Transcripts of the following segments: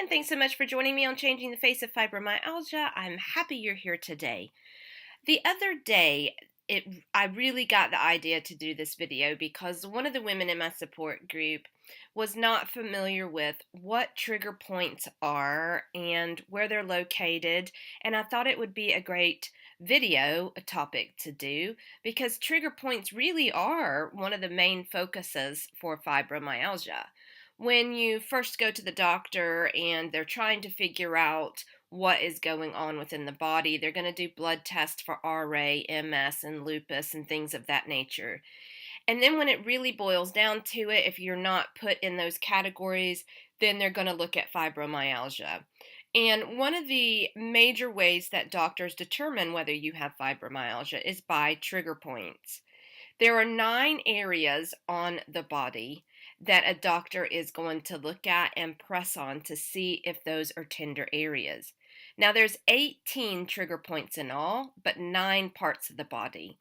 And thanks so much for joining me on Changing the Face of Fibromyalgia. I'm happy you're here today. The other day, I really got the idea to do this video because one of the women in my support group was not familiar with what trigger points are and where they're located, and I thought it would be a great video topic to do because trigger points really are one of the main focuses for fibromyalgia. When you first go to the doctor and they're trying to figure out what is going on within the body, they're going to do blood tests for RA, MS, and lupus and things of that nature. And then when it really boils down to it, if you're not put in those categories, then they're going to look at fibromyalgia. And one of the major ways that doctors determine whether you have fibromyalgia is by trigger points. There are 9 areas on the body that a doctor is going to look at and press on to see if those are tender areas. Now there's 18 trigger points in all, but 9 parts of the body,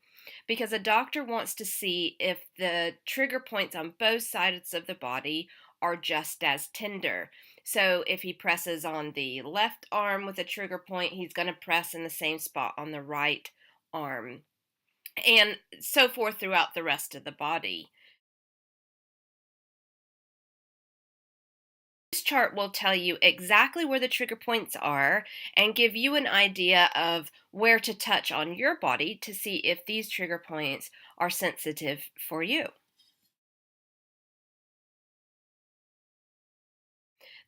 because a doctor wants to see if the trigger points on both sides of the body are just as tender. So if he presses on the left arm with a trigger point, he's going to press in the same spot on the right arm, and so forth throughout the rest of the body. This chart will tell you exactly where the trigger points are and give you an idea of where to touch on your body to see if these trigger points are sensitive for you.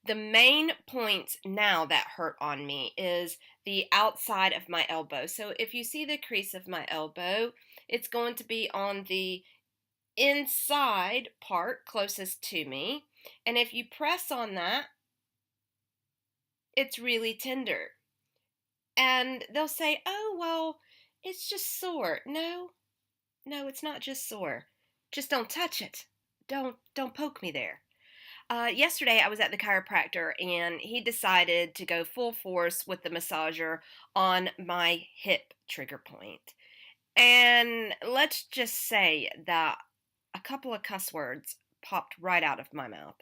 The main points now that hurt on me is the outside of my elbow. So if you see the crease of my elbow, it's going to be on the inside part closest to me. And if you press on that, it's really tender. And they'll say, oh, well, it's just sore. No, it's not just sore. Just don't touch it. Don't poke me there. Yesterday I was at the chiropractor and he decided to go full force with the massager on my hip trigger point. And let's just say that a couple of cuss words popped right out of my mouth.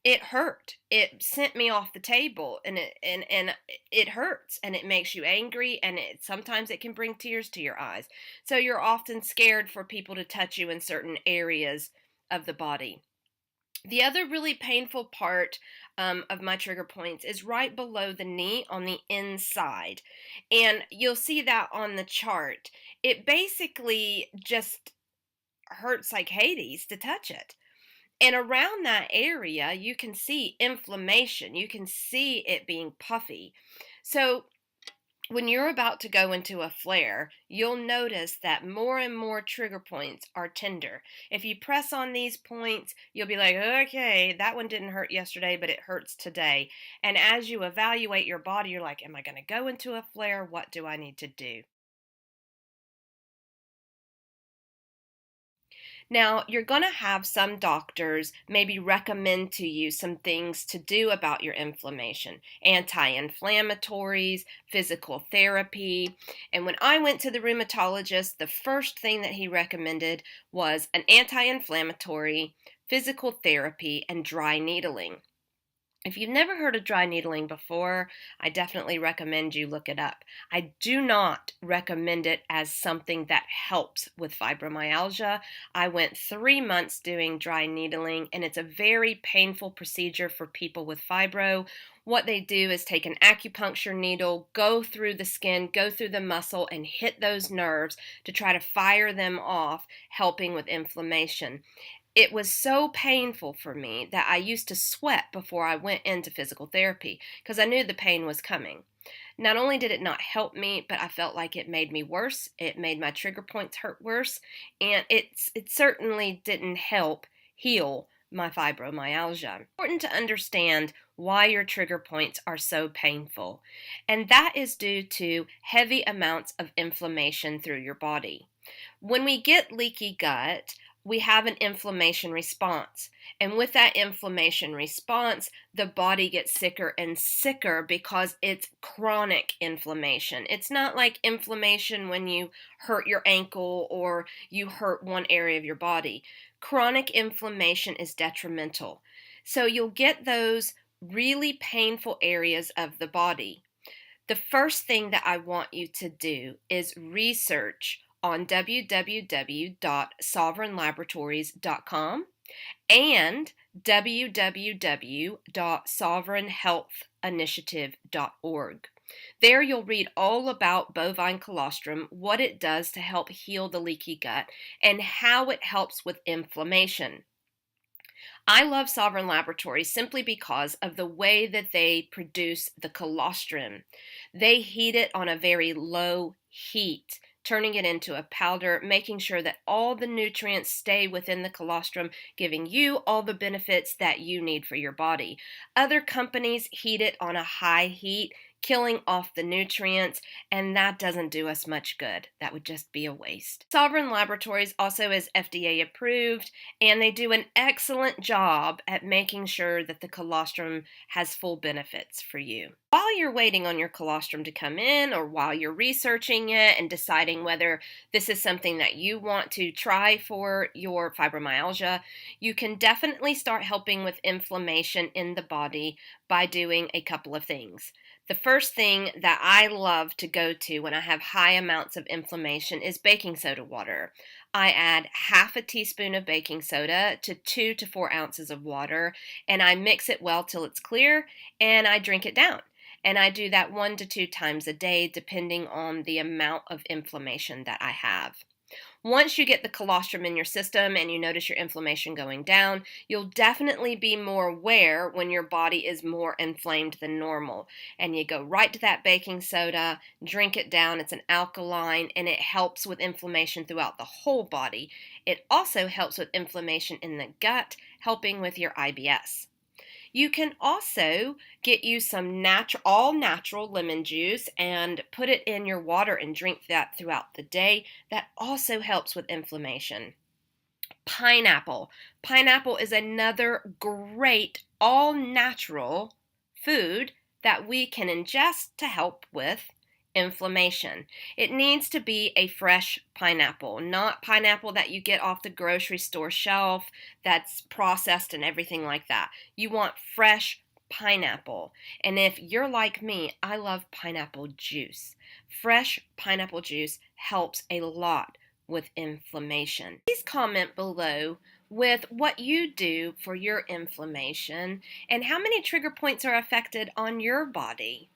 It hurt. It sent me off the table, and it hurts, and it makes you angry, and sometimes it can bring tears to your eyes. So you're often scared for people to touch you in certain areas of the body. The other really painful part of my trigger points is right below the knee on the inside. And you'll see that on the chart. It basically just hurts like Hades to touch it. And around that area, you can see inflammation. You can see it being puffy. So when you're about to go into a flare, you'll notice that more and more trigger points are tender. If you press on these points, you'll be like, okay, that one didn't hurt yesterday, but it hurts today. And as you evaluate your body, you're like, am I going to go into a flare? What do I need to do? Now, you're going to have some doctors maybe recommend to you some things to do about your inflammation, anti-inflammatories, physical therapy. And when I went to the rheumatologist, the first thing that he recommended was an anti-inflammatory, physical therapy, and dry needling. If you've never heard of dry needling before, I definitely recommend you look it up. I do not recommend it as something that helps with fibromyalgia. I went 3 months doing dry needling, and it's a very painful procedure for people with fibro. What they do is take an acupuncture needle, go through the skin, go through the muscle, and hit those nerves to try to fire them off, helping with inflammation. It was so painful for me that I used to sweat before I went into physical therapy because I knew the pain was coming. Not only did it not help me, but I felt like it made me worse. It made my trigger points hurt worse, and it certainly didn't help heal my fibromyalgia. It's important to understand why your trigger points are so painful, and that is due to heavy amounts of inflammation through your body. When we get leaky gut, we have an inflammation response. And with that inflammation response, the body gets sicker and sicker because it's chronic inflammation. It's not like inflammation when you hurt your ankle or you hurt one area of your body. Chronic inflammation is detrimental. So you'll get those really painful areas of the body. The first thing that I want you to do is research on www.sovereignlaboratories.com and www.sovereignhealthinitiative.org. There you'll read all about bovine colostrum, what it does to help heal the leaky gut, and how it helps with inflammation. I love Sovereign Laboratories simply because of the way that they produce the colostrum. They heat it on a very low heat, turning it into a powder, making sure that all the nutrients stay within the colostrum, giving you all the benefits that you need for your body. Other companies heat it on a high heat, killing off the nutrients, and that doesn't do us much good. That would just be a waste. Sovereign Laboratories also is FDA approved, and they do an excellent job at making sure that the colostrum has full benefits for you. While you're waiting on your colostrum to come in, or while you're researching it and deciding whether this is something that you want to try for your fibromyalgia, you can definitely start helping with inflammation in the body by doing a couple of things. The first thing that I love to go to when I have high amounts of inflammation is baking soda water. I add half a teaspoon of baking soda to 2 to 4 ounces of water, and I mix it well till it's clear, and I drink it down. And I do that 1 to 2 times a day, depending on the amount of inflammation that I have. Once you get the colostrum in your system and you notice your inflammation going down, you'll definitely be more aware when your body is more inflamed than normal. And you go right to that baking soda, drink it down. It's an alkaline, and it helps with inflammation throughout the whole body. It also helps with inflammation in the gut, helping with your IBS. You can also get you some all natural lemon juice and put it in your water and drink that throughout the day. That also helps with inflammation. Pineapple. Pineapple is another great all natural food that we can ingest to help with inflammation. It needs to be a fresh pineapple, not pineapple that you get off the grocery store shelf that's processed and everything like that. You want fresh pineapple. And if you're like me, I love pineapple juice. Fresh pineapple juice helps a lot with inflammation. Please comment below with what you do for your inflammation and how many trigger points are affected on your body.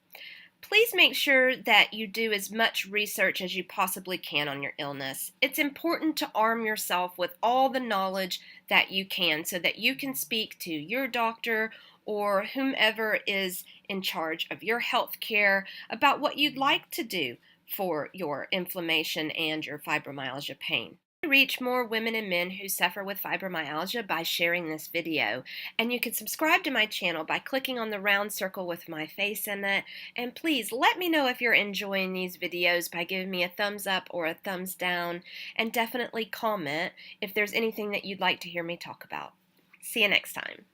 Please make sure that you do as much research as you possibly can on your illness. It's important to arm yourself with all the knowledge that you can so that you can speak to your doctor or whomever is in charge of your health care about what you'd like to do for your inflammation and your fibromyalgia pain. Reach more women and men who suffer with fibromyalgia by sharing this video, and you can subscribe to my channel by clicking on the round circle with my face in it. And please let me know if you're enjoying these videos by giving me a thumbs up or a thumbs down, and definitely comment if there's anything that you'd like to hear me talk about. See you next time.